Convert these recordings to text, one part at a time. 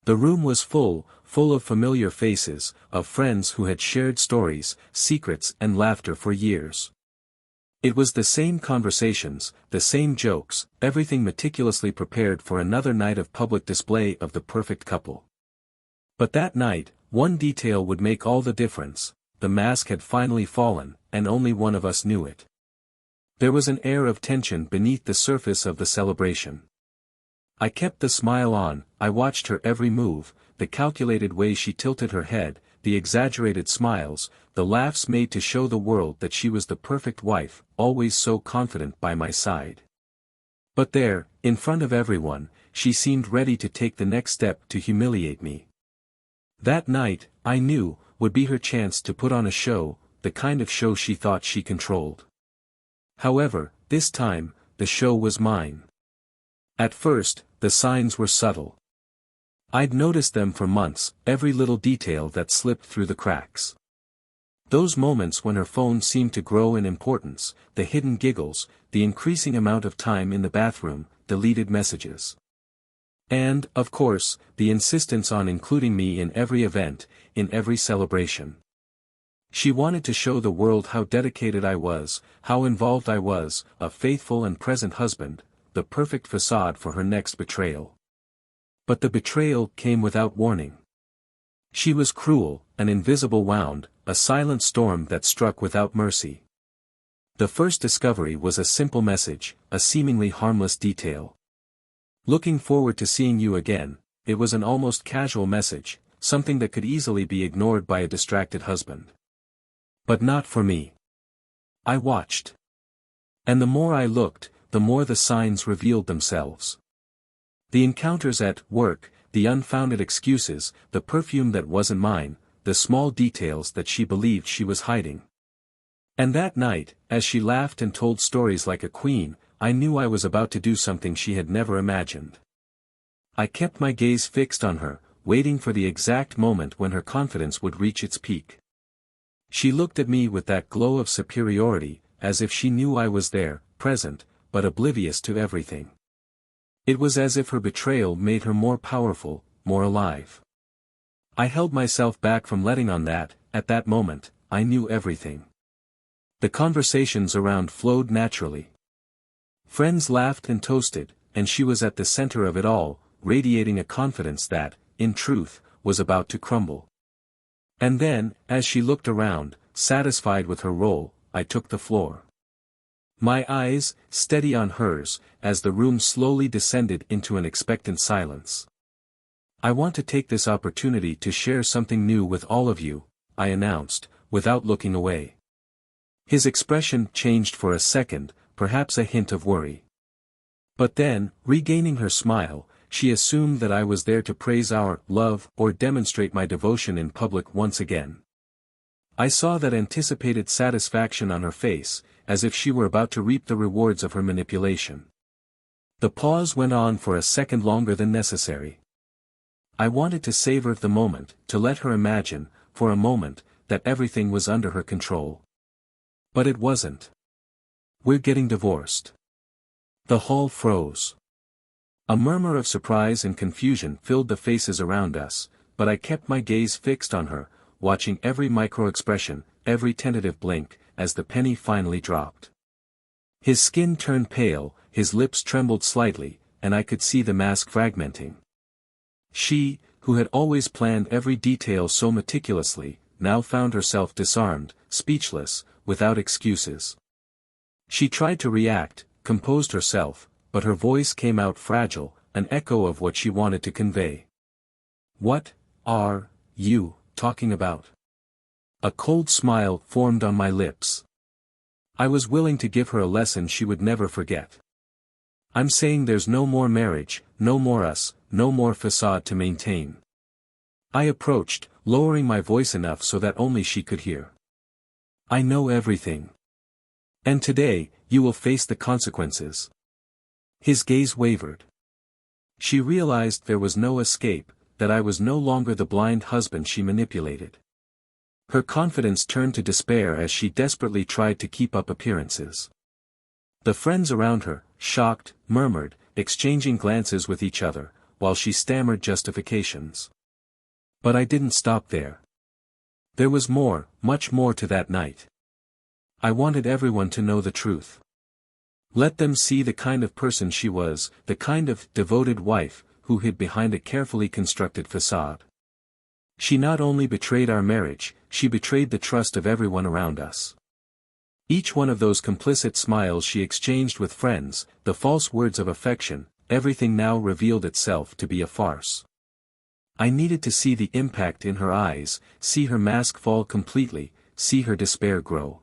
The room was full of familiar faces, of friends who had shared stories, secrets and laughter for years. It was the same conversations, the same jokes, everything meticulously prepared for another night of public display of the perfect couple. But that night, one detail would make all the difference: the mask had finally fallen, and only one of us knew it. There was an air of tension beneath the surface of the celebration. I kept the smile on, I watched her every move, the calculated way she tilted her head, the exaggerated smiles, the laughs made to show the world that she was the perfect wife, always so confident by my side. But there, in front of everyone, she seemed ready to take the next step to humiliate me. That night, I knew, would be her chance to put on a show, the kind of show she thought she controlled. However, this time, the show was mine. At first, the signs were subtle. I'd noticed them for months, every little detail that slipped through the cracks. Those moments when her phone seemed to grow in importance, the hidden giggles, the increasing amount of time in the bathroom, deleted messages. And, of course, the insistence on including me in every event, in every celebration. She wanted to show the world how dedicated I was, how involved I was, a faithful and present husband, the perfect facade for her next betrayal. But the betrayal came without warning. She was cruel, an invisible wound, a silent storm that struck without mercy. The first discovery was a simple message, a seemingly harmless detail. "Looking forward to seeing you again." It was an almost casual message, something that could easily be ignored by a distracted husband. But not for me. I watched. And the more I looked, the more the signs revealed themselves. The encounters at work, the unfounded excuses, the perfume that wasn't mine, the small details that she believed she was hiding. And that night, as she laughed and told stories like a queen, I knew I was about to do something she had never imagined. I kept my gaze fixed on her, waiting for the exact moment when her confidence would reach its peak. She looked at me with that glow of superiority, as if she knew I was there, present, but oblivious to everything. It was as if her betrayal made her more powerful, more alive. I held myself back from letting on that, at that moment, I knew everything. The conversations around flowed naturally. Friends laughed and toasted, and she was at the center of it all, radiating a confidence that, in truth, was about to crumble. And then, as she looked around, satisfied with her role, I took the floor. My eyes, steady on hers, as the room slowly descended into an expectant silence. "I want to take this opportunity to share something new with all of you," I announced, without looking away. His expression changed for a second, perhaps a hint of worry. But then, regaining her smile, she assumed that I was there to praise our love or demonstrate my devotion in public once again. I saw that anticipated satisfaction on her face, as if she were about to reap the rewards of her manipulation. The pause went on for a second longer than necessary. I wanted to savor the moment, to let her imagine, for a moment, that everything was under her control. But it wasn't. "We're getting divorced." The hall froze. A murmur of surprise and confusion filled the faces around us, but I kept my gaze fixed on her, watching every micro-expression, every tentative blink, as the penny finally dropped. His skin turned pale, his lips trembled slightly, and I could see the mask fragmenting. She, who had always planned every detail so meticulously, now found herself disarmed, speechless, without excuses. She tried to react, composed herself, but her voice came out fragile, an echo of what she wanted to convey. "What are you talking about?" A cold smile formed on my lips. I was willing to give her a lesson she would never forget. "I'm saying there's no more marriage, no more us, no more facade to maintain." I approached, lowering my voice enough so that only she could hear. "I know everything. And today, you will face the consequences." His gaze wavered. She realized there was no escape, that I was no longer the blind husband she manipulated. Her confidence turned to despair as she desperately tried to keep up appearances. The friends around her, shocked, murmured, exchanging glances with each other, while she stammered justifications. But I didn't stop there. There was more, much more to that night. I wanted everyone to know the truth. Let them see the kind of person she was, the kind of devoted wife who hid behind a carefully constructed facade. She not only betrayed our marriage, she betrayed the trust of everyone around us. Each one of those complicit smiles she exchanged with friends, the false words of affection, everything now revealed itself to be a farce. I needed to see the impact in her eyes, see her mask fall completely, see her despair grow.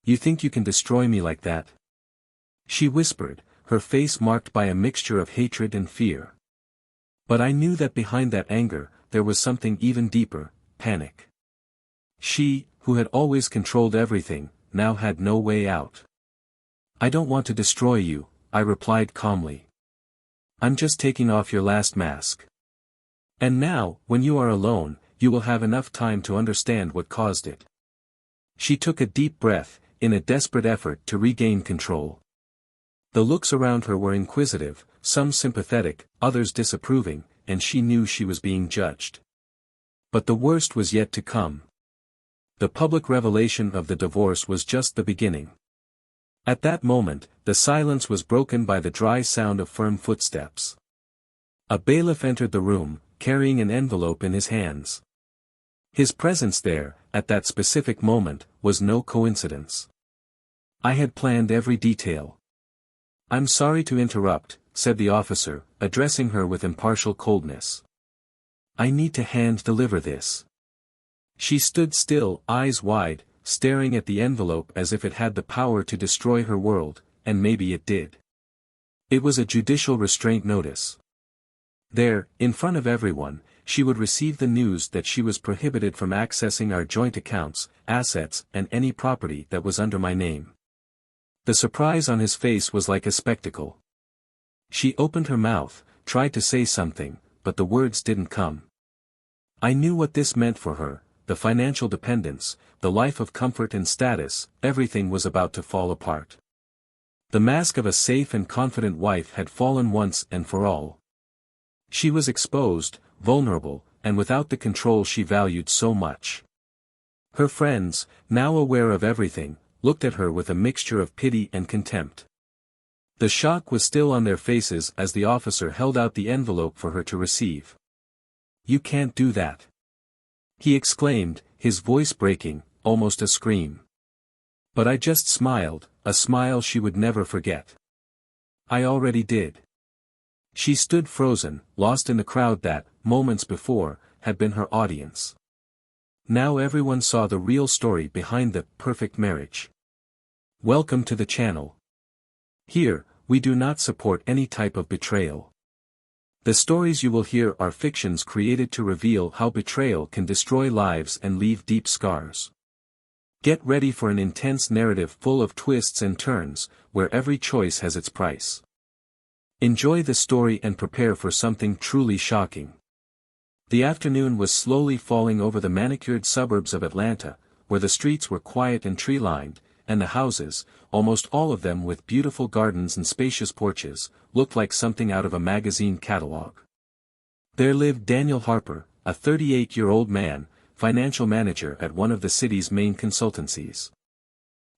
"You think you can destroy me like that?" she whispered, her face marked by a mixture of hatred and fear. But I knew that behind that anger, there was something even deeper, panic. She, who had always controlled everything, now had no way out. "I don't want to destroy you," I replied calmly. "I'm just taking off your last mask. And now, when you are alone, you will have enough time to understand what caused it." She took a deep breath, in a desperate effort to regain control. The looks around her were inquisitive, some sympathetic, others disapproving, and she knew she was being judged. But the worst was yet to come. The public revelation of the divorce was just the beginning. At that moment, the silence was broken by the dry sound of firm footsteps. A bailiff entered the room, carrying an envelope in his hands. His presence there, at that specific moment, was no coincidence. I had planned every detail. "I'm sorry to interrupt," said the officer, addressing her with impartial coldness. "I need to hand-deliver this." She stood still, eyes wide, staring at the envelope as if it had the power to destroy her world, and maybe it did. It was a judicial restraint notice. There, in front of everyone, she would receive the news that she was prohibited from accessing our joint accounts, assets, and any property that was under my name. The surprise on his face was like a spectacle. She opened her mouth, tried to say something, but the words didn't come. I knew what this meant for her. The financial dependence, the life of comfort and status, everything was about to fall apart. The mask of a safe and confident wife had fallen once and for all. She was exposed, vulnerable, and without the control she valued so much. Her friends, now aware of everything, looked at her with a mixture of pity and contempt. The shock was still on their faces as the officer held out the envelope for her to receive. "You can't do that," he exclaimed, his voice breaking, almost a scream. But I just smiled, a smile she would never forget. "I already did." She stood frozen, lost in the crowd that, moments before, had been her audience. Now everyone saw the real story behind the perfect marriage. Welcome to the channel. Here, we do not support any type of betrayal. The stories you will hear are fictions created to reveal how betrayal can destroy lives and leave deep scars. Get ready for an intense narrative full of twists and turns, where every choice has its price. Enjoy the story and prepare for something truly shocking. The afternoon was slowly falling over the manicured suburbs of Atlanta, where the streets were quiet and tree-lined, and the houses, almost all of them with beautiful gardens and spacious porches, looked like something out of a magazine catalog. There lived Daniel Harper, a 38-year-old man, financial manager at one of the city's main consultancies.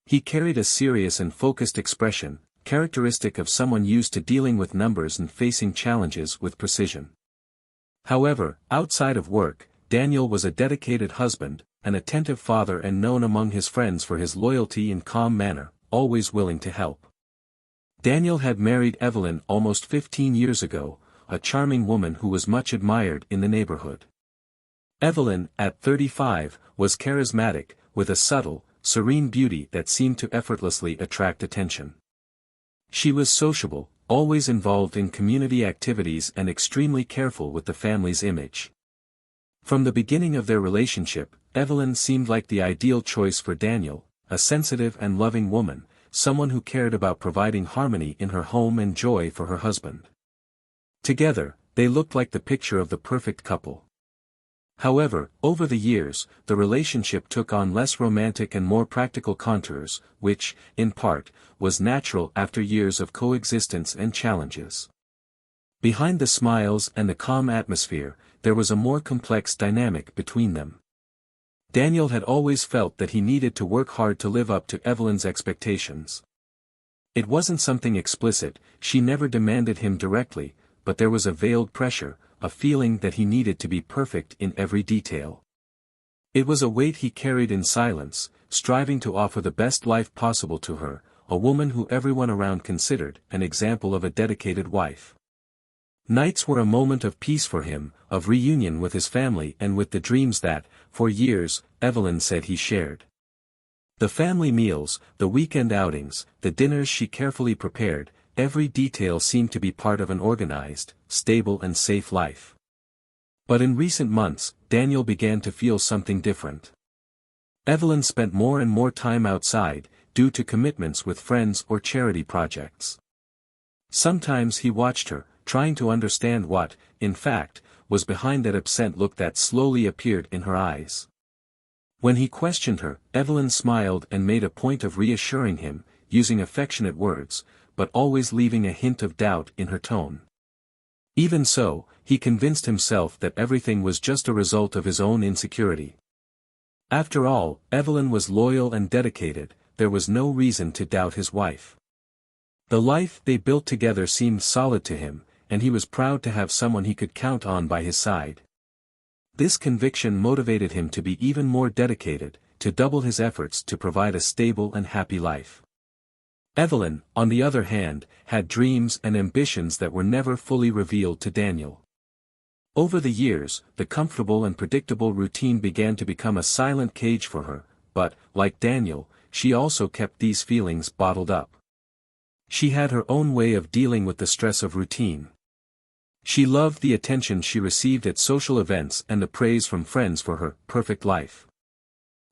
He carried a serious and focused expression, characteristic of someone used to dealing with numbers and facing challenges with precision. However, outside of work, Daniel was a dedicated husband, an attentive father, and known among his friends for his loyalty and calm manner, always willing to help. Daniel had married Evelyn almost 15 years ago, a charming woman who was much admired in the neighborhood. Evelyn, at 35, was charismatic, with a subtle, serene beauty that seemed to effortlessly attract attention. She was sociable, always involved in community activities and extremely careful with the family's image. From the beginning of their relationship, Evelyn seemed like the ideal choice for Daniel, a sensitive and loving woman, someone who cared about providing harmony in her home and joy for her husband. Together, they looked like the picture of the perfect couple. However, over the years, the relationship took on less romantic and more practical contours, which, in part, was natural after years of coexistence and challenges. Behind the smiles and the calm atmosphere, there was a more complex dynamic between them. Daniel had always felt that he needed to work hard to live up to Evelyn's expectations. It wasn't something explicit, she never demanded him directly, but there was a veiled pressure, a feeling that he needed to be perfect in every detail. It was a weight he carried in silence, striving to offer the best life possible to her, a woman who everyone around considered an example of a dedicated wife. Nights were a moment of peace for him, of reunion with his family and with the dreams that, for years, Evelyn said he shared. The family meals, the weekend outings, the dinners she carefully prepared, every detail seemed to be part of an organized, stable and safe life. But in recent months, Daniel began to feel something different. Evelyn spent more and more time outside, due to commitments with friends or charity projects. Sometimes he watched her, trying to understand what, in fact, was behind that absent look that slowly appeared in her eyes. When he questioned her, Evelyn smiled and made a point of reassuring him, using affectionate words, but always leaving a hint of doubt in her tone. Even so, he convinced himself that everything was just a result of his own insecurity. After all, Evelyn was loyal and dedicated, there was no reason to doubt his wife. The life they built together seemed solid to him, and he was proud to have someone he could count on by his side. This conviction motivated him to be even more dedicated, to double his efforts to provide a stable and happy life. Evelyn, on the other hand, had dreams and ambitions that were never fully revealed to Daniel. Over the years, the comfortable and predictable routine began to become a silent cage for her, but, like Daniel, she also kept these feelings bottled up. She had her own way of dealing with the stress of routine. She loved the attention she received at social events and the praise from friends for her perfect life.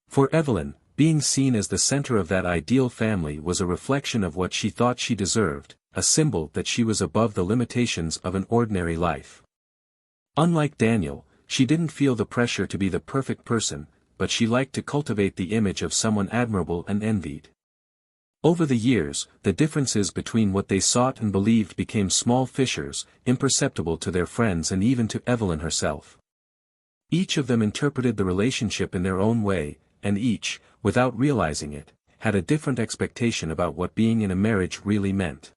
For Evelyn, being seen as the center of that ideal family was a reflection of what she thought she deserved, a symbol that she was above the limitations of an ordinary life. Unlike Daniel, she didn't feel the pressure to be the perfect person, but she liked to cultivate the image of someone admirable and envied. Over the years, the differences between what they sought and believed became small fissures, imperceptible to their friends and even to Evelyn herself. Each of them interpreted the relationship in their own way, and each, without realizing it, had a different expectation about what being in a marriage really meant.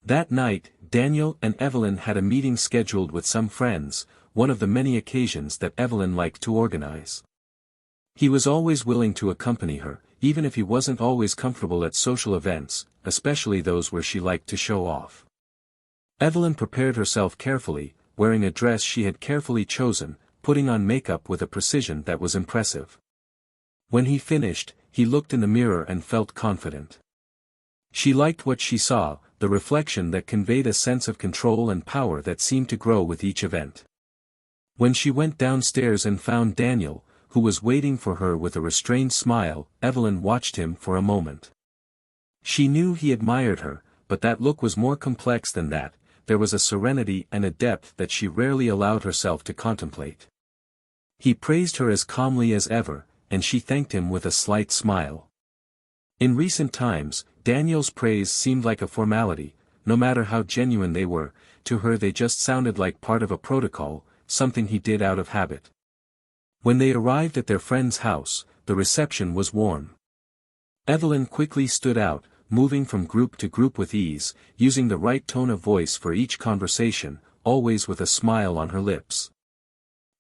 That night, Daniel and Evelyn had a meeting scheduled with some friends, one of the many occasions that Evelyn liked to organize. He was always willing to accompany her, even if he wasn't always comfortable at social events, especially those where she liked to show off. Evelyn prepared herself carefully, wearing a dress she had carefully chosen, putting on makeup with a precision that was impressive. When he finished, he looked in the mirror and felt confident. She liked what she saw, the reflection that conveyed a sense of control and power that seemed to grow with each event. When she went downstairs and found Daniel, who was waiting for her with a restrained smile, Evelyn watched him for a moment. She knew he admired her, but that look was more complex than that, there was a serenity and a depth that she rarely allowed herself to contemplate. He praised her as calmly as ever, and she thanked him with a slight smile. In recent times, Daniel's praise seemed like a formality, no matter how genuine they were, to her they just sounded like part of a protocol, something he did out of habit. When they arrived at their friend's house, the reception was warm. Evelyn quickly stood out, moving from group to group with ease, using the right tone of voice for each conversation, always with a smile on her lips.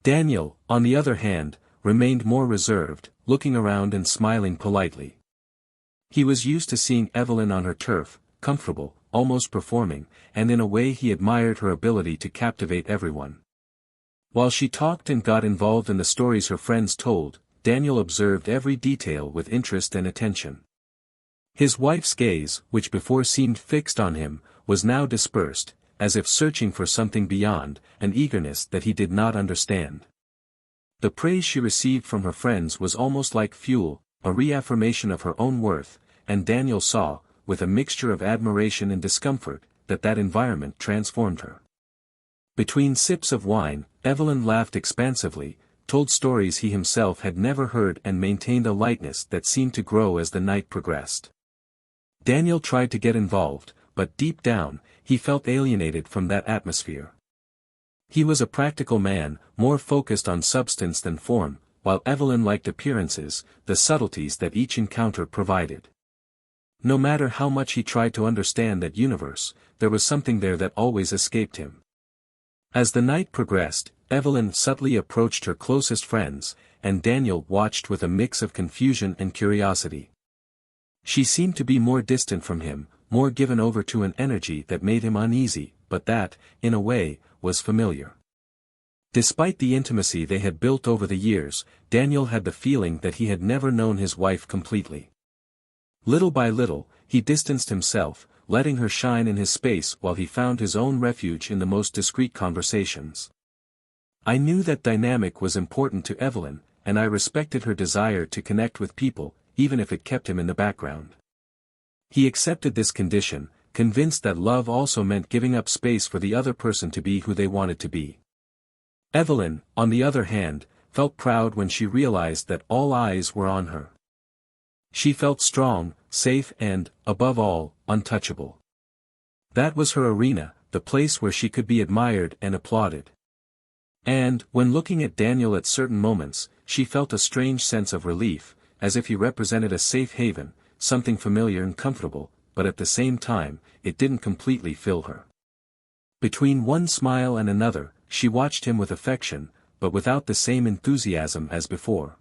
Daniel, on the other hand, remained more reserved, looking around and smiling politely. He was used to seeing Evelyn on her turf, comfortable, almost performing, and in a way he admired her ability to captivate everyone. While she talked and got involved in the stories her friends told, Daniel observed every detail with interest and attention. His wife's gaze, which before seemed fixed on him, was now dispersed, as if searching for something beyond, an eagerness that he did not understand. The praise she received from her friends was almost like fuel, a reaffirmation of her own worth, and Daniel saw, with a mixture of admiration and discomfort, that environment transformed her. Between sips of wine, Evelyn laughed expansively, told stories he himself had never heard and maintained a lightness that seemed to grow as the night progressed. Daniel tried to get involved, but deep down, he felt alienated from that atmosphere. He was a practical man, more focused on substance than form, while Evelyn liked appearances, the subtleties that each encounter provided. No matter how much he tried to understand that universe, there was something there that always escaped him. As the night progressed, Evelyn subtly approached her closest friends, and Daniel watched with a mix of confusion and curiosity. She seemed to be more distant from him, more given over to an energy that made him uneasy, but that, in a way, was familiar. Despite the intimacy they had built over the years, Daniel had the feeling that he had never known his wife completely. Little by little, he distanced himself, letting her shine in his space while he found his own refuge in the most discreet conversations. I knew that dynamic was important to Evelyn, and I respected her desire to connect with people, even if it kept him in the background. He accepted this condition, convinced that love also meant giving up space for the other person to be who they wanted to be. Evelyn, on the other hand, felt proud when she realized that all eyes were on her. She felt strong, safe and, above all, untouchable. That was her arena, the place where she could be admired and applauded. And, when looking at Daniel at certain moments, she felt a strange sense of relief, as if he represented a safe haven, something familiar and comfortable, but at the same time, it didn't completely fill her. Between one smile and another, she watched him with affection, but without the same enthusiasm as before.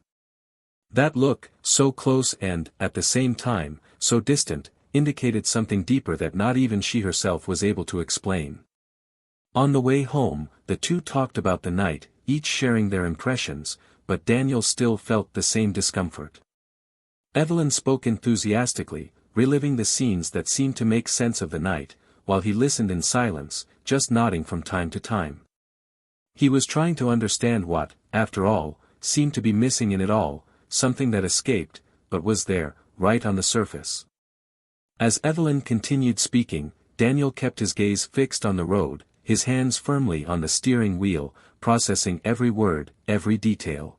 That look, so close and, at the same time, so distant, indicated something deeper that not even she herself was able to explain. On the way home, the two talked about the night, each sharing their impressions, but Daniel still felt the same discomfort. Evelyn spoke enthusiastically, reliving the scenes that seemed to make sense of the night, while he listened in silence, just nodding from time to time. He was trying to understand what, after all, seemed to be missing in it all, something that escaped, but was there, right on the surface. As Evelyn continued speaking, Daniel kept his gaze fixed on the road, his hands firmly on the steering wheel, processing every word, every detail.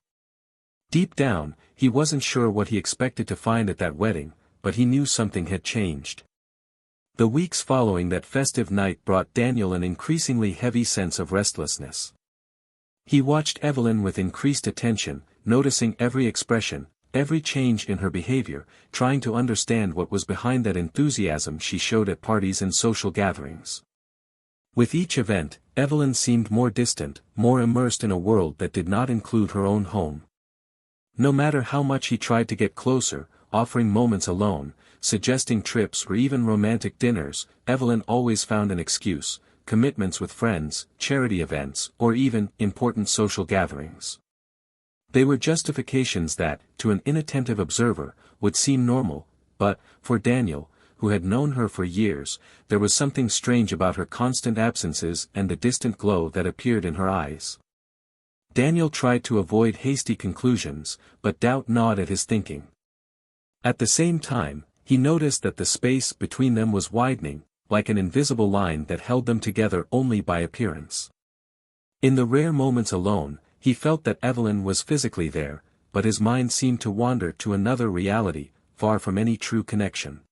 Deep down, he wasn't sure what he expected to find at that wedding, but he knew something had changed. The weeks following that festive night brought Daniel an increasingly heavy sense of restlessness. He watched Evelyn with increased attention, noticing every expression, every change in her behavior, trying to understand what was behind that enthusiasm she showed at parties and social gatherings. With each event, Evelyn seemed more distant, more immersed in a world that did not include her own home. No matter how much he tried to get closer, offering moments alone, suggesting trips or even romantic dinners, Evelyn always found an excuse: commitments with friends, charity events, or even important social gatherings. They were justifications that, to an inattentive observer, would seem normal, but, for Daniel, who had known her for years, there was something strange about her constant absences and the distant glow that appeared in her eyes. Daniel tried to avoid hasty conclusions, but doubt gnawed at his thinking. At the same time, he noticed that the space between them was widening, like an invisible line that held them together only by appearance. In the rare moments alone, he felt that Evelyn was physically there, but his mind seemed to wander to another reality, far from any true connection.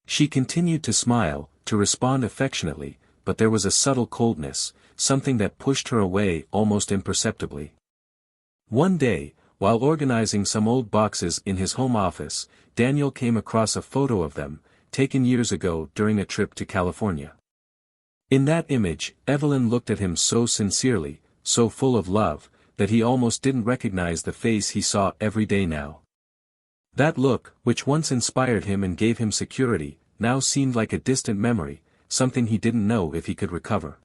She continued to smile, to respond affectionately, but there was a subtle coldness, something that pushed her away almost imperceptibly. One day, while organizing some old boxes in his home office, Daniel came across a photo of them, taken years ago during a trip to California. In that image, Evelyn looked at him so sincerely, so full of love, that he almost didn't recognize the face he saw every day now. That look, which once inspired him and gave him security, now seemed like a distant memory, something he didn't know if he could recover.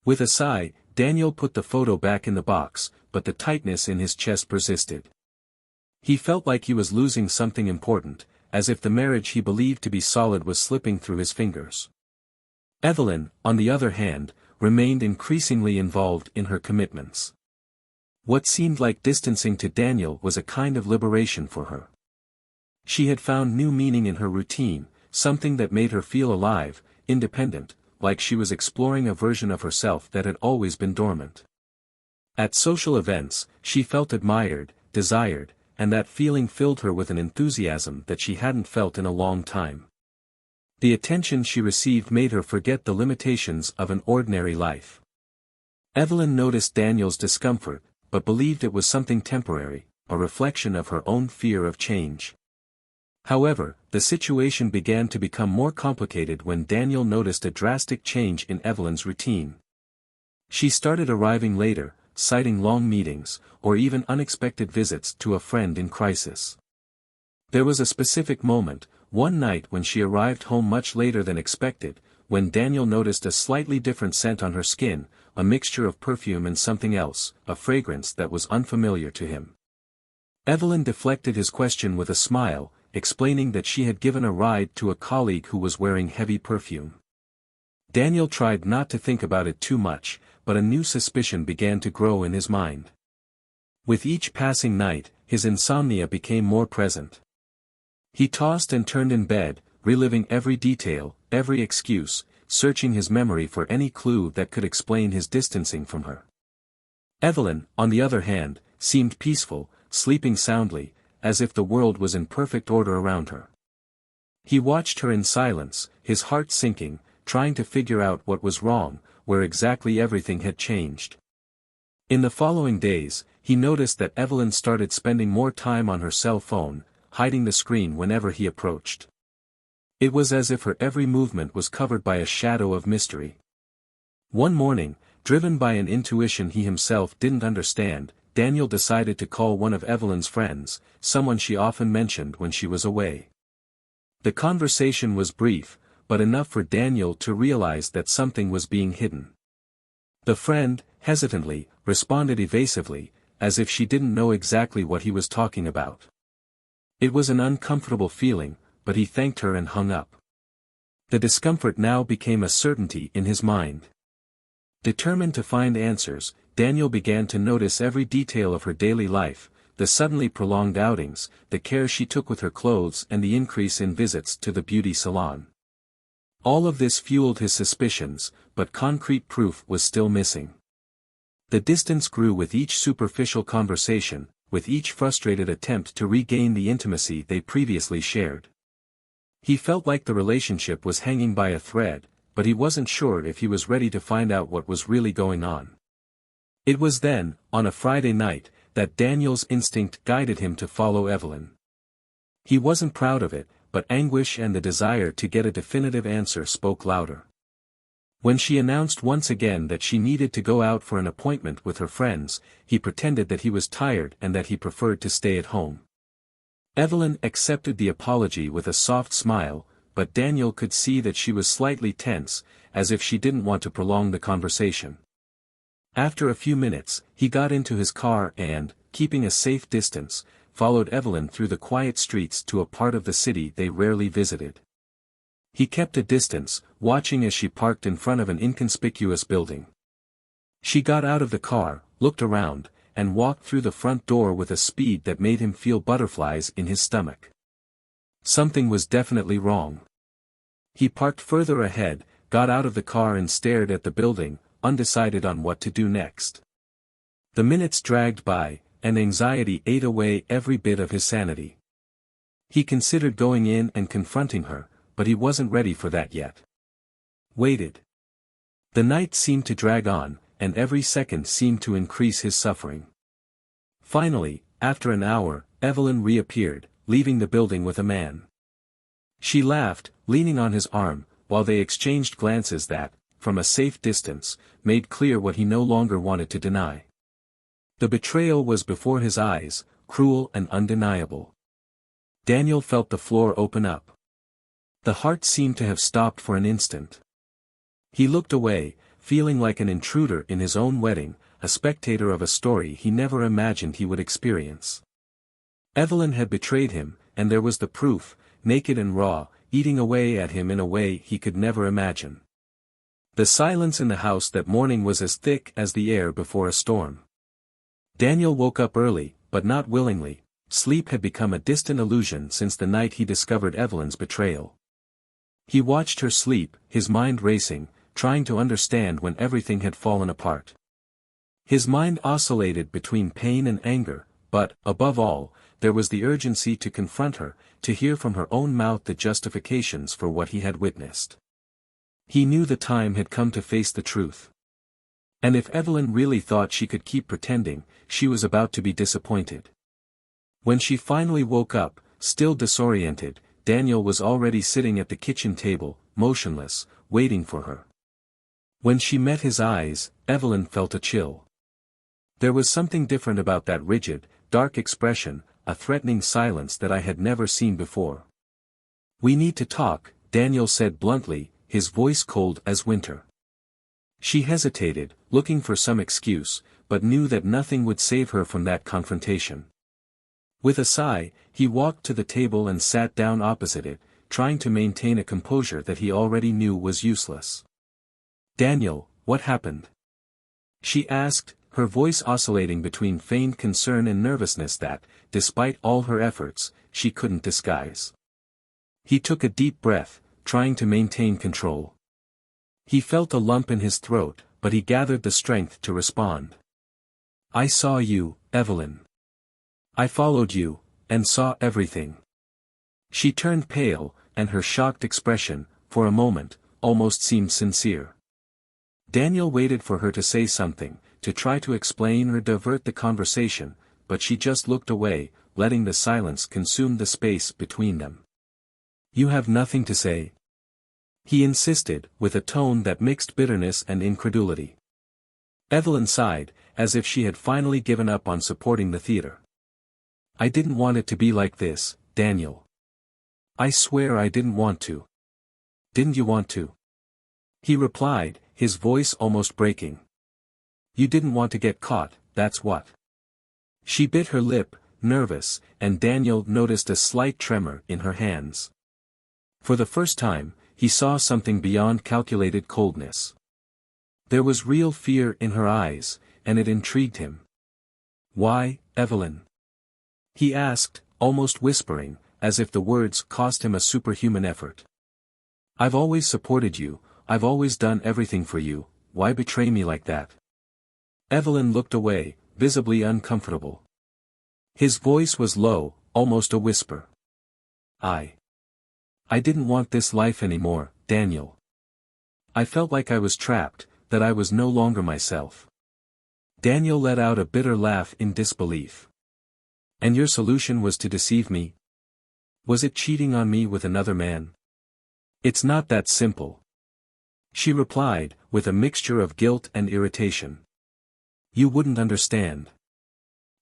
With a sigh, Daniel put the photo back in the box, but the tightness in his chest persisted. He felt like he was losing something important, as if the marriage he believed to be solid was slipping through his fingers. Evelyn, on the other hand, remained increasingly involved in her commitments. What seemed like distancing to Daniel was a kind of liberation for her. She had found new meaning in her routine, something that made her feel alive, independent, like she was exploring a version of herself that had always been dormant. At social events, she felt admired, desired, and that feeling filled her with an enthusiasm that she hadn't felt in a long time. The attention she received made her forget the limitations of an ordinary life. Evelyn noticed Daniel's discomfort, but believed it was something temporary, a reflection of her own fear of change. However, the situation began to become more complicated when Daniel noticed a drastic change in Evelyn's routine. She started arriving later, citing long meetings, or even unexpected visits to a friend in crisis. There was a specific moment, one night when she arrived home much later than expected, when Daniel noticed a slightly different scent on her skin, a mixture of perfume and something else, a fragrance that was unfamiliar to him. Evelyn deflected his question with a smile, explaining that she had given a ride to a colleague who was wearing heavy perfume. Daniel tried not to think about it too much, but a new suspicion began to grow in his mind. With each passing night, his insomnia became more present. He tossed and turned in bed, reliving every detail, every excuse, searching his memory for any clue that could explain his distancing from her. Evelyn, on the other hand, seemed peaceful, sleeping soundly, as if the world was in perfect order around her. He watched her in silence, his heart sinking, trying to figure out what was wrong, where exactly everything had changed. In the following days, he noticed that Evelyn started spending more time on her cell phone, hiding the screen whenever he approached. It was as if her every movement was covered by a shadow of mystery. One morning, driven by an intuition he himself didn't understand, Daniel decided to call one of Evelyn's friends, someone she often mentioned when she was away. The conversation was brief, but enough for Daniel to realize that something was being hidden. The friend, hesitantly, responded evasively, as if she didn't know exactly what he was talking about. It was an uncomfortable feeling, but he thanked her and hung up. The discomfort now became a certainty in his mind. Determined to find answers, Daniel began to notice every detail of her daily life, the suddenly prolonged outings, the care she took with her clothes and the increase in visits to the beauty salon. All of this fueled his suspicions, but concrete proof was still missing. The distance grew with each superficial conversation, with each frustrated attempt to regain the intimacy they previously shared. He felt like the relationship was hanging by a thread, but he wasn't sure if he was ready to find out what was really going on. It was then, on a Friday night, that Daniel's instinct guided him to follow Evelyn. He wasn't proud of it, but anguish and the desire to get a definitive answer spoke louder. When she announced once again that she needed to go out for an appointment with her friends, he pretended that he was tired and that he preferred to stay at home. Evelyn accepted the apology with a soft smile, but Daniel could see that she was slightly tense, as if she didn't want to prolong the conversation. After a few minutes, he got into his car and, keeping a safe distance, followed Evelyn through the quiet streets to a part of the city they rarely visited. He kept a distance, watching as she parked in front of an inconspicuous building. She got out of the car, looked around, and walked through the front door with a speed that made him feel butterflies in his stomach. Something was definitely wrong. He parked further ahead, got out of the car and stared at the building, undecided on what to do next. The minutes dragged by, and anxiety ate away every bit of his sanity. He considered going in and confronting her, but he wasn't ready for that yet. Waited. The night seemed to drag on, and every second seemed to increase his suffering. Finally, after an hour, Evelyn reappeared, leaving the building with a man. She laughed, leaning on his arm, while they exchanged glances that, from a safe distance, made clear what he no longer wanted to deny. The betrayal was before his eyes, cruel and undeniable. Daniel felt the floor open up. The heart seemed to have stopped for an instant. He looked away, feeling like an intruder in his own wedding, a spectator of a story he never imagined he would experience. Evelyn had betrayed him, and there was the proof, naked and raw, eating away at him in a way he could never imagine. The silence in the house that morning was as thick as the air before a storm. Daniel woke up early, but not willingly. Sleep had become a distant illusion since the night he discovered Evelyn's betrayal. He watched her sleep, his mind racing, trying to understand when everything had fallen apart. His mind oscillated between pain and anger, but, above all, there was the urgency to confront her, to hear from her own mouth the justifications for what he had witnessed. He knew the time had come to face the truth. And if Evelyn really thought she could keep pretending, she was about to be disappointed. When she finally woke up, still disoriented, Daniel was already sitting at the kitchen table, motionless, waiting for her. When she met his eyes, Evelyn felt a chill. There was something different about that rigid, dark expression, a threatening silence that I had never seen before. "We need to talk," Daniel said bluntly, his voice cold as winter. She hesitated, looking for some excuse, but knew that nothing would save her from that confrontation. With a sigh, he walked to the table and sat down opposite it, trying to maintain a composure that he already knew was useless. "Daniel, what happened?" she asked, her voice oscillating between feigned concern and nervousness that, despite all her efforts, she couldn't disguise. He took a deep breath, trying to maintain control. He felt a lump in his throat, but he gathered the strength to respond. "I saw you, Evelyn. I followed you, and saw everything." She turned pale, and her shocked expression, for a moment, almost seemed sincere. Daniel waited for her to say something, to try to explain or divert the conversation, but she just looked away, letting the silence consume the space between them. "You have nothing to say?" he insisted, with a tone that mixed bitterness and incredulity. Evelyn sighed, as if she had finally given up on supporting the theater. "I didn't want it to be like this, Daniel. I swear I didn't want to." "Didn't you want to?" he replied, his voice almost breaking. "You didn't want to get caught, that's what." She bit her lip, nervous, and Daniel noticed a slight tremor in her hands. For the first time, he saw something beyond calculated coldness. There was real fear in her eyes, and it intrigued him. "Why, Evelyn?" he asked, almost whispering, as if the words cost him a superhuman effort. "I've always supported you, I've always done everything for you, why betray me like that?" Evelyn looked away, visibly uncomfortable. His voice was low, almost a whisper. I didn't want this life anymore, Daniel. I felt like I was trapped, that I was no longer myself." Daniel let out a bitter laugh in disbelief. "And your solution was to deceive me? Was it cheating on me with another man?" "It's not that simple," she replied, with a mixture of guilt and irritation. "You wouldn't understand.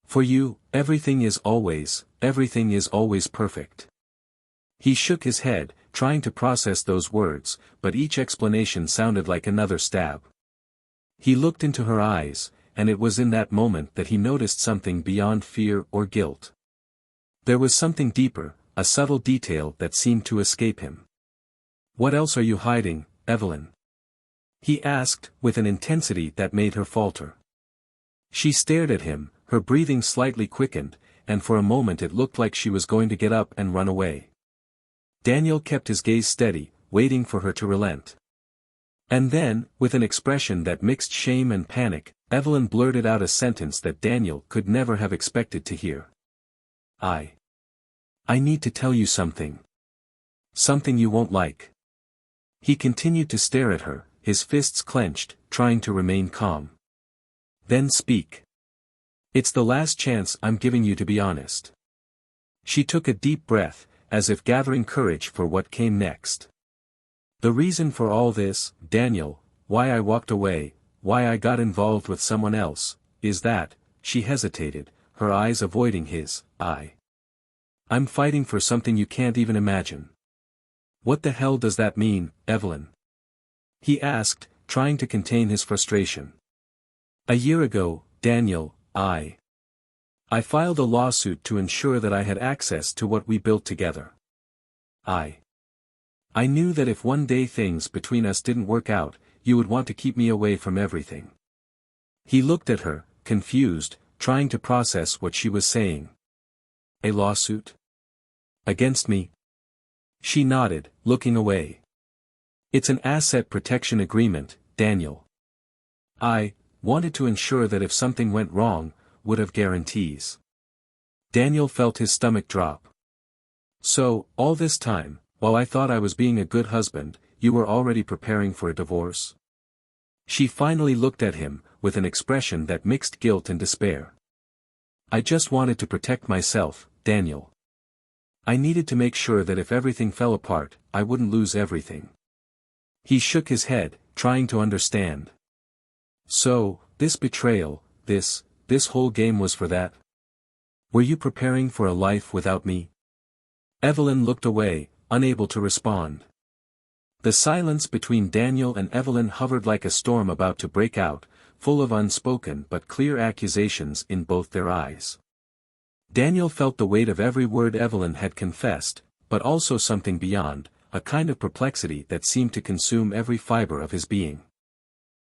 For you, everything is always perfect." He shook his head, trying to process those words, but each explanation sounded like another stab. He looked into her eyes, and it was in that moment that he noticed something beyond fear or guilt. There was something deeper, a subtle detail that seemed to escape him. "What else are you hiding, Evelyn?" he asked, with an intensity that made her falter. She stared at him, her breathing slightly quickened, and for a moment it looked like she was going to get up and run away. Daniel kept his gaze steady, waiting for her to relent. And then, with an expression that mixed shame and panic, Evelyn blurted out a sentence that Daniel could never have expected to hear. I need to tell you something. Something you won't like." He continued to stare at her, his fists clenched, trying to remain calm. "Then speak. It's the last chance I'm giving you to be honest." She took a deep breath, as if gathering courage for what came next. "The reason for all this, Daniel, why I walked away, why I got involved with someone else, is that," she hesitated, her eyes avoiding his. I'm fighting for something you can't even imagine." "What the hell does that mean, Evelyn?" he asked, trying to contain his frustration. "A year ago, Daniel, I filed a lawsuit to ensure that I had access to what we built together. I knew that if one day things between us didn't work out, you would want to keep me away from everything." He looked at her, confused, trying to process what she was saying. "A lawsuit? Against me?" She nodded, looking away. "It's an asset protection agreement, Daniel. I wanted to ensure that if something went wrong, would have guarantees. Daniel felt his stomach drop. So, all this time, while I thought I was being a good husband, you were already preparing for a divorce? She finally looked at him, with an expression that mixed guilt and despair. I just wanted to protect myself, Daniel. I needed to make sure that if everything fell apart, I wouldn't lose everything. He shook his head, trying to understand. So, this betrayal, this whole game was for that? Were you preparing for a life without me? Evelyn looked away, unable to respond. The silence between Daniel and Evelyn hovered like a storm about to break out, full of unspoken but clear accusations in both their eyes. Daniel felt the weight of every word Evelyn had confessed, but also something beyond, a kind of perplexity that seemed to consume every fiber of his being.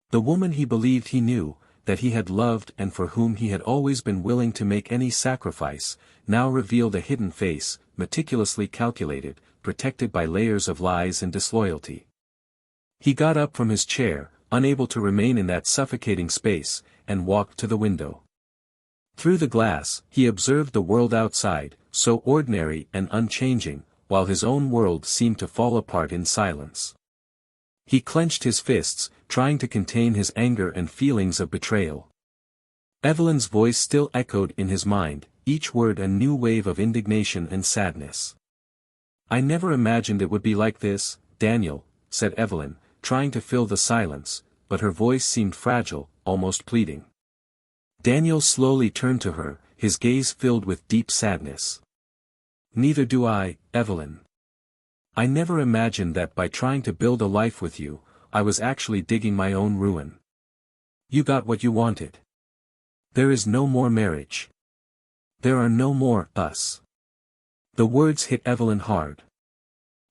The woman he believed he knew, that he had loved and for whom he had always been willing to make any sacrifice, now revealed a hidden face, meticulously calculated, protected by layers of lies and disloyalty. He got up from his chair, unable to remain in that suffocating space, and walked to the window. Through the glass, he observed the world outside, so ordinary and unchanging, while his own world seemed to fall apart in silence. He clenched his fists, trying to contain his anger and feelings of betrayal. Evelyn's voice still echoed in his mind, each word a new wave of indignation and sadness. I never imagined it would be like this, Daniel, said Evelyn, trying to fill the silence, but her voice seemed fragile, almost pleading. Daniel slowly turned to her, his gaze filled with deep sadness. Neither do I, Evelyn. I never imagined that by trying to build a life with you, I was actually digging my own ruin. You got what you wanted. There is no more marriage. There are no more us. The words hit Evelyn hard.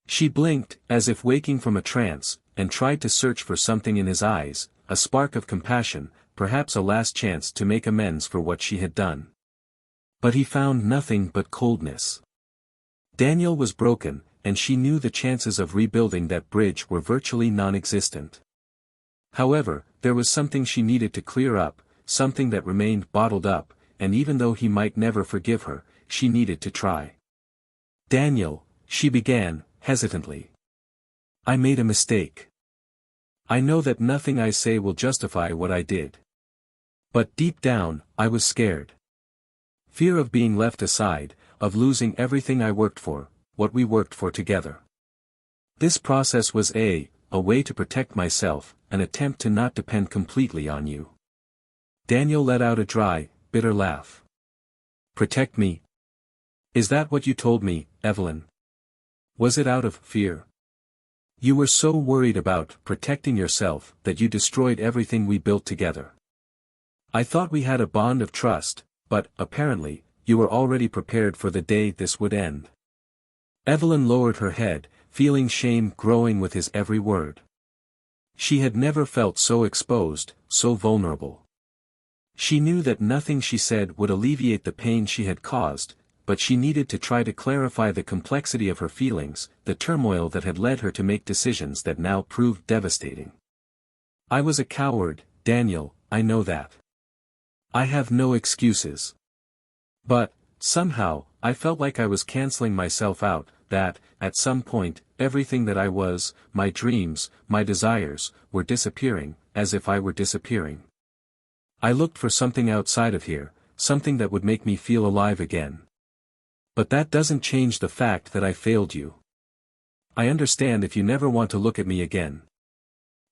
She blinked, as if waking from a trance, and tried to search for something in his eyes, a spark of compassion, perhaps a last chance to make amends for what she had done. But he found nothing but coldness. Daniel was broken, and she knew the chances of rebuilding that bridge were virtually non-existent. However, there was something she needed to clear up, something that remained bottled up, and even though he might never forgive her, she needed to try. Daniel, she began, hesitantly. I made a mistake. I know that nothing I say will justify what I did. But deep down, I was scared. Fear of being left aside, of losing everything I worked for, what we worked for together. This process was a way to protect myself, an attempt to not depend completely on you. Daniel let out a dry, bitter laugh. Protect me? Is that what you told me, Evelyn? Was it out of fear? You were so worried about protecting yourself that you destroyed everything we built together. I thought we had a bond of trust, but, apparently, you were already prepared for the day this would end. Evelyn lowered her head, feeling shame growing with his every word. She had never felt so exposed, so vulnerable. She knew that nothing she said would alleviate the pain she had caused, but she needed to try to clarify the complexity of her feelings, the turmoil that had led her to make decisions that now proved devastating. I was a coward, Daniel, I know that. I have no excuses. But, somehow, I felt like I was canceling myself out, that, at some point, everything that I was, my dreams, my desires, were disappearing, as if I were disappearing. I looked for something outside of here, something that would make me feel alive again. But that doesn't change the fact that I failed you. I understand if you never want to look at me again.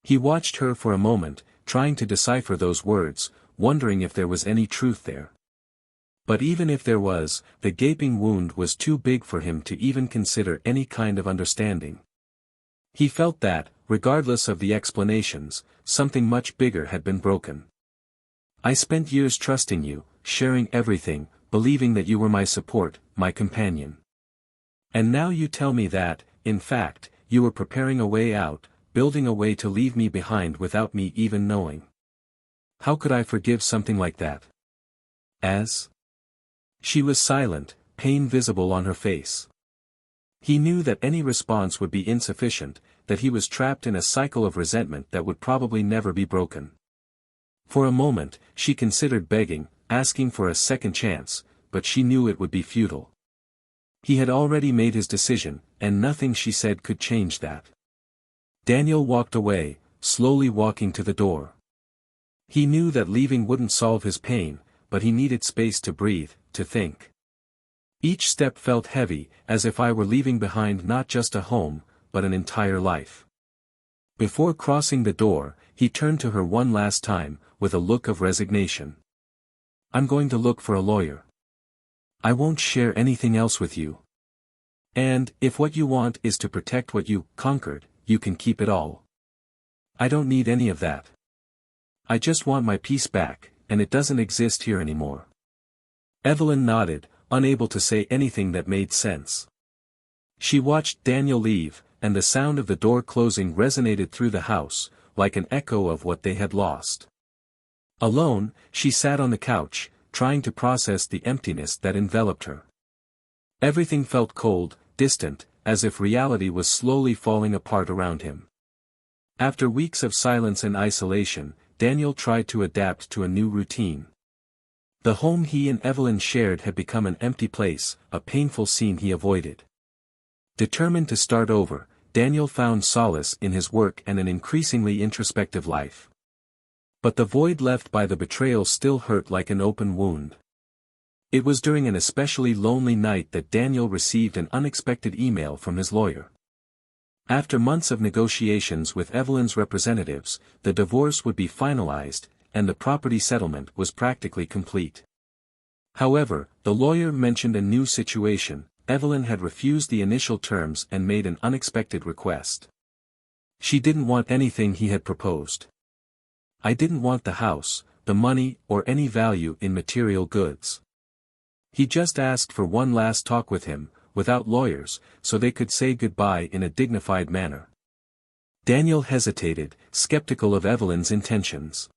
He watched her for a moment, trying to decipher those words, wondering if there was any truth there. But even if there was, the gaping wound was too big for him to even consider any kind of understanding. He felt that, regardless of the explanations, something much bigger had been broken. I spent years trusting you, sharing everything, believing that you were my support, my companion. And now you tell me that, in fact, you were preparing a way out, building a way to leave me behind without me even knowing. How could I forgive something like that? She was silent, pain visible on her face. He knew that any response would be insufficient, that he was trapped in a cycle of resentment that would probably never be broken. For a moment, she considered begging, asking for a second chance, but she knew it would be futile. He had already made his decision, and nothing she said could change that. Daniel walked away, slowly walking to the door. He knew that leaving wouldn't solve his pain, but he needed space to breathe, to think. Each step felt heavy, as if I were leaving behind not just a home, but an entire life. Before crossing the door, he turned to her one last time, with a look of resignation. "I'm going to look for a lawyer. I won't share anything else with you. And, if what you want is to protect what you conquered, you can keep it all. I don't need any of that. I just want my peace back, and it doesn't exist here anymore." Evelyn nodded, unable to say anything that made sense. She watched Daniel leave, and the sound of the door closing resonated through the house, like an echo of what they had lost. Alone, she sat on the couch, trying to process the emptiness that enveloped her. Everything felt cold, distant, as if reality was slowly falling apart around him. After weeks of silence and isolation, Daniel tried to adapt to a new routine. The home he and Evelyn shared had become an empty place, a painful scene he avoided. Determined to start over, Daniel found solace in his work and an increasingly introspective life. But the void left by the betrayal still hurt like an open wound. It was during an especially lonely night that Daniel received an unexpected email from his lawyer. After months of negotiations with Evelyn's representatives, the divorce would be finalized, and the property settlement was practically complete. However, the lawyer mentioned a new situation. Evelyn had refused the initial terms and made an unexpected request. She didn't want anything he had proposed. "I didn't want the house, the money, or any value in material goods. He just asked for one last talk with him, without lawyers, so they could say goodbye in a dignified manner." Daniel hesitated, skeptical of Evelyn's intentions.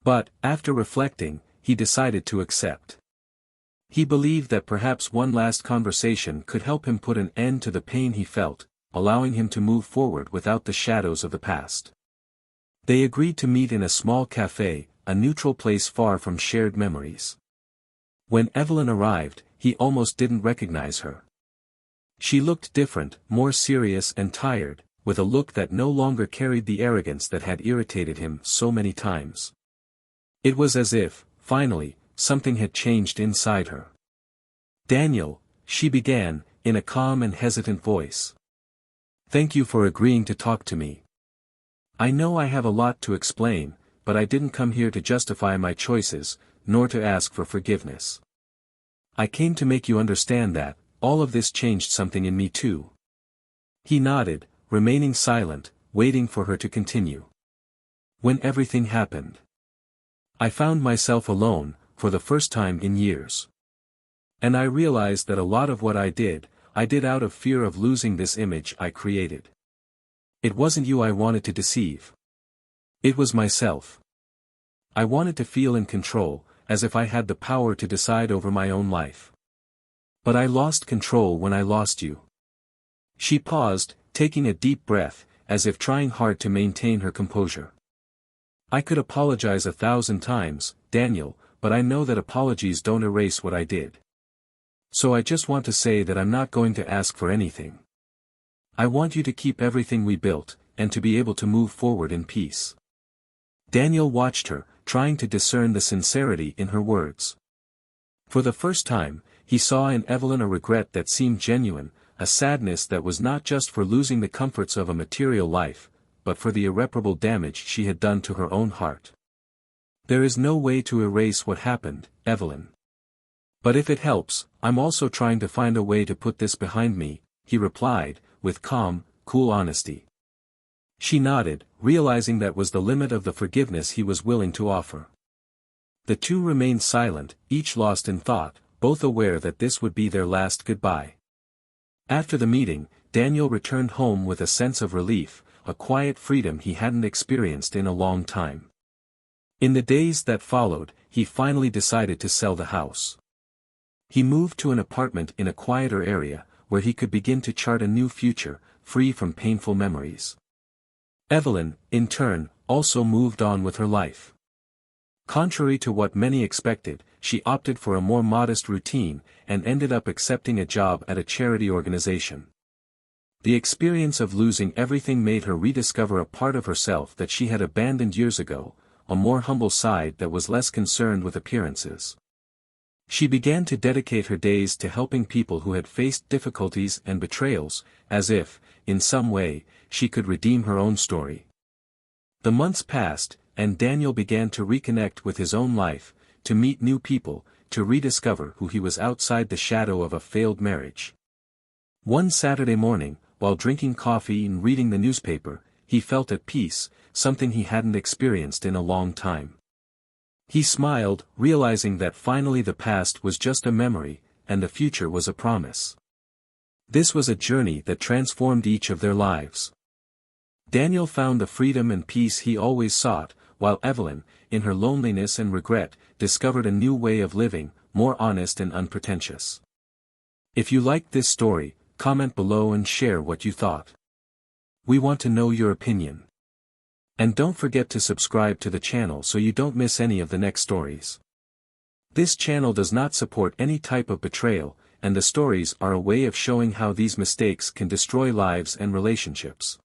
But, after reflecting, he decided to accept. He believed that perhaps one last conversation could help him put an end to the pain he felt, allowing him to move forward without the shadows of the past. They agreed to meet in a small cafe, a neutral place far from shared memories. When Evelyn arrived, he almost didn't recognize her. She looked different, more serious and tired, with a look that no longer carried the arrogance that had irritated him so many times. It was as if, finally, something had changed inside her. "Daniel," she began, in a calm and hesitant voice. "Thank you for agreeing to talk to me. I know I have a lot to explain, but I didn't come here to justify my choices, nor to ask for forgiveness. I came to make you understand that, all of this changed something in me too." He nodded, remaining silent, waiting for her to continue. "When everything happened, I found myself alone, for the first time in years. And I realized that a lot of what I did out of fear of losing this image I created. It wasn't you I wanted to deceive. It was myself. I wanted to feel in control, as if I had the power to decide over my own life. But I lost control when I lost you." She paused, taking a deep breath, as if trying hard to maintain her composure. "I could apologize 1,000 times, Daniel, but I know that apologies don't erase what I did. So I just want to say that I'm not going to ask for anything. I want you to keep everything we built, and to be able to move forward in peace." Daniel watched her, trying to discern the sincerity in her words. For the first time, he saw in Evelyn a regret that seemed genuine, a sadness that was not just for losing the comforts of a material life, but for the irreparable damage she had done to her own heart. "There is no way to erase what happened, Evelyn. But if it helps, I'm also trying to find a way to put this behind me," he replied, with calm, cool honesty. She nodded, realizing that was the limit of the forgiveness he was willing to offer. The two remained silent, each lost in thought, both aware that this would be their last goodbye. After the meeting, Daniel returned home with a sense of relief, a quiet freedom he hadn't experienced in a long time. In the days that followed, he finally decided to sell the house. He moved to an apartment in a quieter area, where he could begin to chart a new future, free from painful memories. Evelyn, in turn, also moved on with her life. Contrary to what many expected, she opted for a more modest routine, and ended up accepting a job at a charity organization. The experience of losing everything made her rediscover a part of herself that she had abandoned years ago, a more humble side that was less concerned with appearances. She began to dedicate her days to helping people who had faced difficulties and betrayals, as if, in some way, she could redeem her own story. The months passed, and Daniel began to reconnect with his own life, to meet new people, to rediscover who he was outside the shadow of a failed marriage. One Saturday morning, while drinking coffee and reading the newspaper, he felt at peace, something he hadn't experienced in a long time. He smiled, realizing that finally the past was just a memory, and the future was a promise. This was a journey that transformed each of their lives. Daniel found the freedom and peace he always sought, while Evelyn, in her loneliness and regret, discovered a new way of living, more honest and unpretentious. If you liked this story, comment below and share what you thought. We want to know your opinion. And don't forget to subscribe to the channel so you don't miss any of the next stories. This channel does not support any type of betrayal, and the stories are a way of showing how these mistakes can destroy lives and relationships.